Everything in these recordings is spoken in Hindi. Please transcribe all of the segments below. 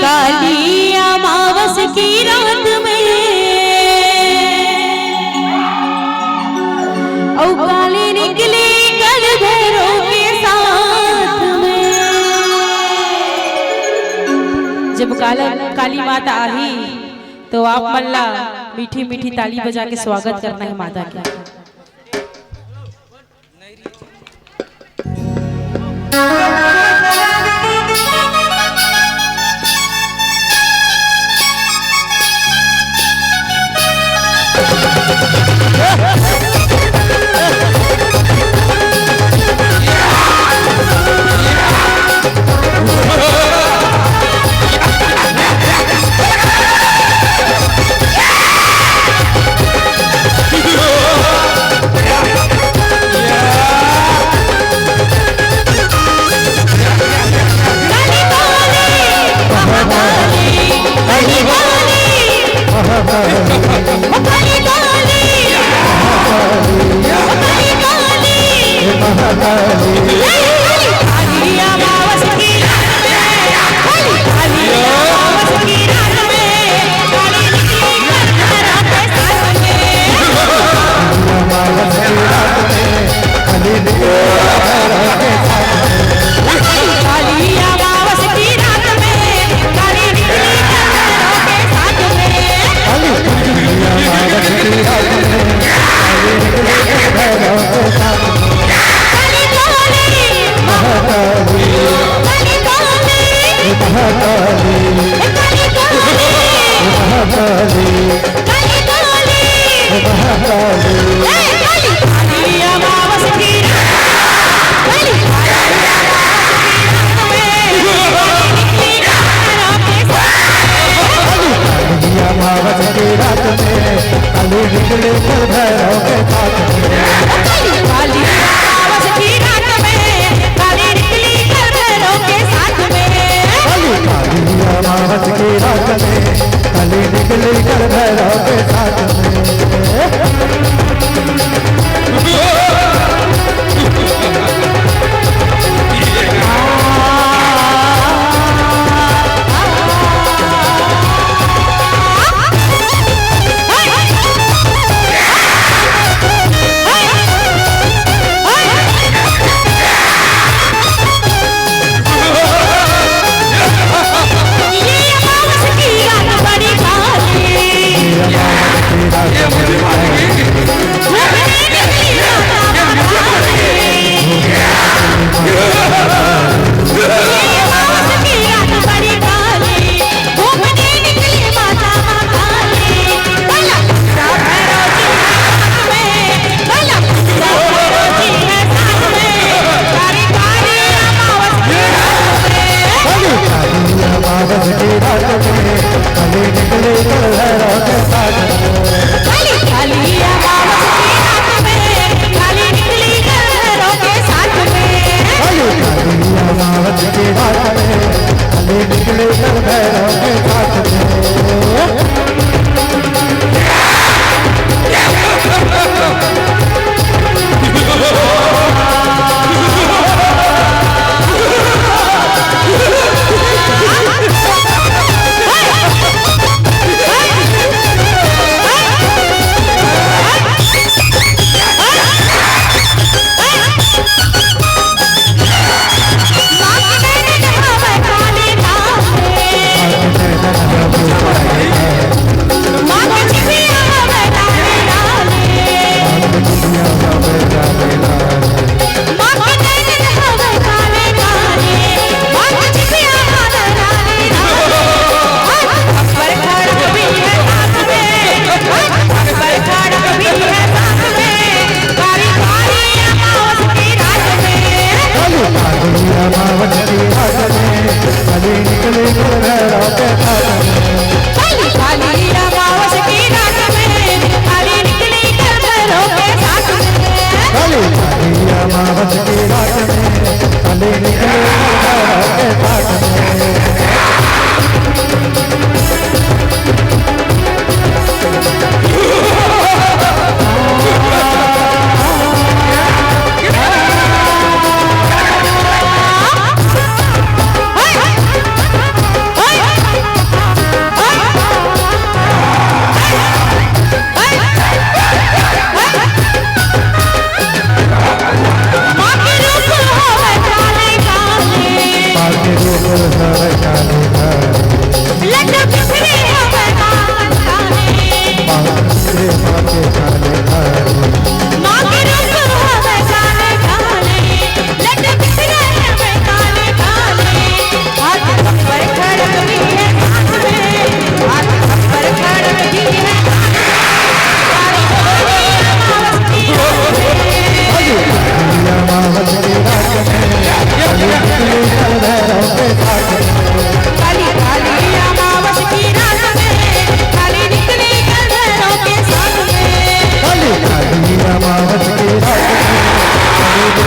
काली अमावस की रात में औ काली निकली कर घरों के साथ में। जब काली माता आई तो आप मल्ला मीठी मीठी ताली बजा के स्वागत करना है माता का।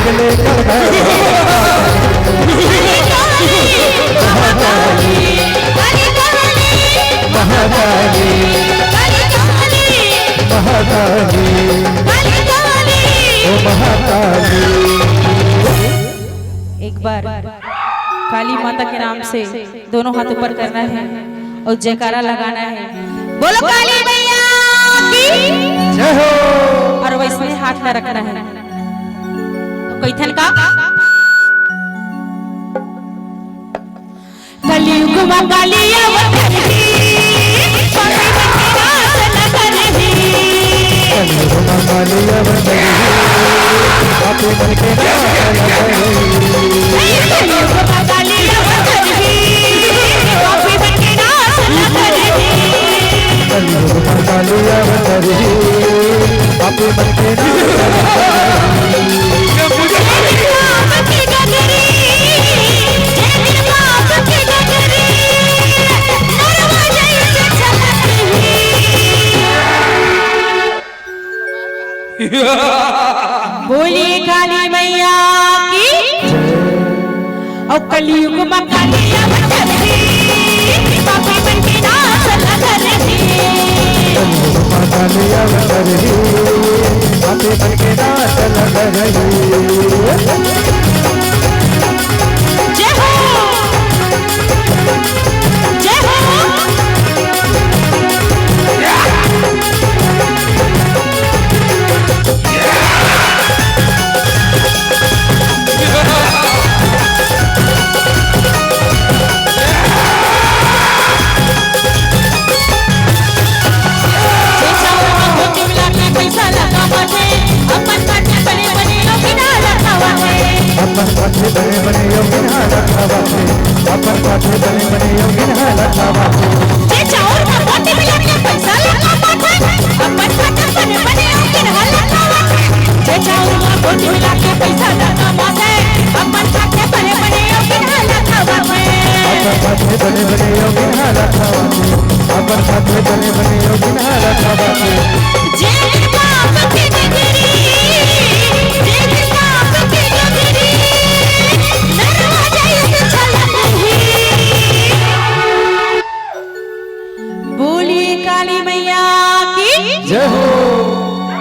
निकले महाकाली महाकाली ओ महाकाली। एक बार काली माता के नाम से दोनों हाथ ऊपर करना है और जयकारा लगाना है, बोलो काली मैया की जय हो। और वैसे हाथ ना रखना है। कैथन का कलयुग में काली अवतरी पापी बन के बोलिए काली मैया की और कलयुग में काली अवतरी पापी बन के नाच लगरही। काली अवतरी पापी बन के नाच लगरही। जय हो जय हो। अपन पाछे बने बने योगिन हालखावा थे, अपन पाछे बने बने योगिन हालखावा थे। जे चाउर का पोटी मिला के पैसा लगा पाथे, अपन पाछे बने बने योगिन हालखावा थे। जे चाउर का पोटी मिला के पैसा लगा पाथे, अपन पाछे बने बने योगिन हालखावा थे। अपन पाछे बने बने योगिन हालखावा थे, अपन पाछे बने बने योगिन हालखावा थे। जे बाप की नगरी, जे बाप की नगरी, दरवाजा से छलकही। बोलिए काली मैया की जय हो।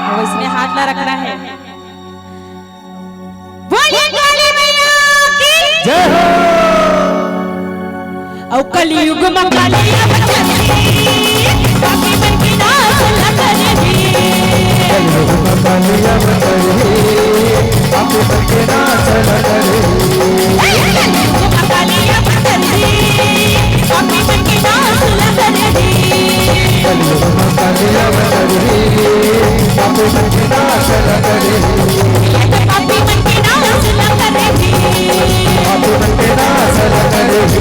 और इसने हाथ ना रखना है। बोलिए काली मैया की जय हो। और कलयुग में काली अवतरी पापी बन के नाच लगरही। कलयुग में काली अवतरी पापी बन के नाच लगरही। कलयुग में काली अवतरी पापी बन के नाच लगरही। कलयुग में काली अवतरी पापी बन के नाच लगरही। पापी बन के नाच लगरही। पापी बन के नाच लगरही।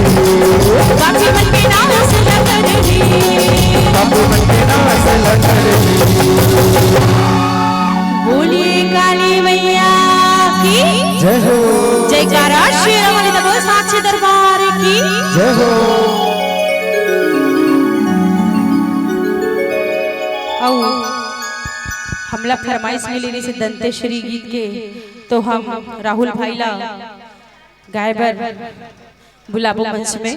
पापी बन के नाच लगरही। पापी बन के नाच लगरही। बोलिए काली मैया की जय हो। जयकारा शेरावाली दबो साक्षी दरबार की जय हो। हमला फरमाइश मिली रही से दंतेश्वरी गीत के, तो हम राहुल भाईला गायबर बुलाबो मंच में।